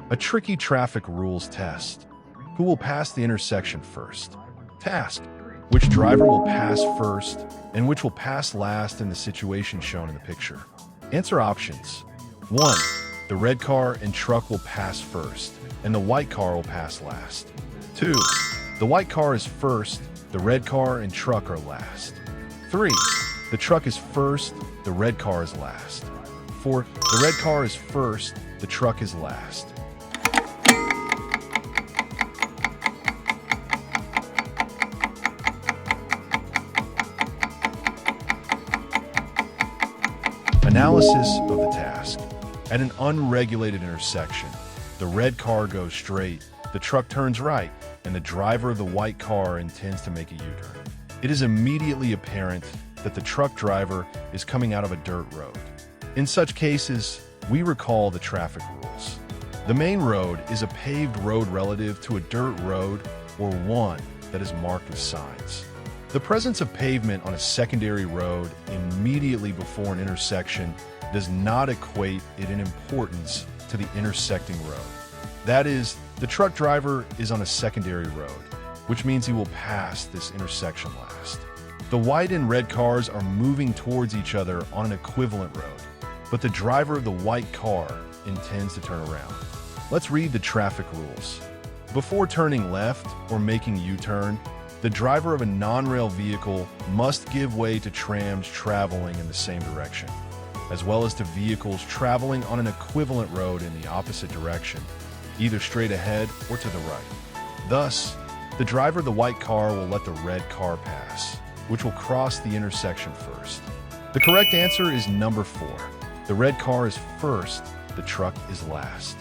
A tricky traffic rules test. Who will pass the intersection first? Task. Which driver will pass first and which will pass last in the situation shown in the picture? Answer options. 1. The red car and truck will pass first, and the white car will pass last. 2. The white car is first, the red car and truck are last. 3. The truck is first, the red car is last. 4. The red car is first, the truck is last. Analysis of the task. At an unregulated intersection, the red car goes straight, the truck turns right, and the driver of the white car intends to make a U-turn. It is immediately apparent that the truck driver is coming out of a dirt road. In such cases, we recall the traffic rules. The main road is a paved road relative to a dirt road or one that is marked with signs. The presence of pavement on a secondary road immediately before an intersection does not equate it in importance to the intersecting road. That is, the truck driver is on a secondary road, which means he will pass this intersection last. The white and red cars are moving towards each other on an equivalent road, but the driver of the white car intends to turn around. Let's read the traffic rules. Before turning left or making a U-turn, the driver of a non-rail vehicle must give way to trams traveling in the same direction, as well as to vehicles traveling on an equivalent road in the opposite direction, either straight ahead or to the right. Thus, the driver of the white car will let the red car pass, which will cross the intersection first. The correct answer is number 4. The red car is first, the truck is last.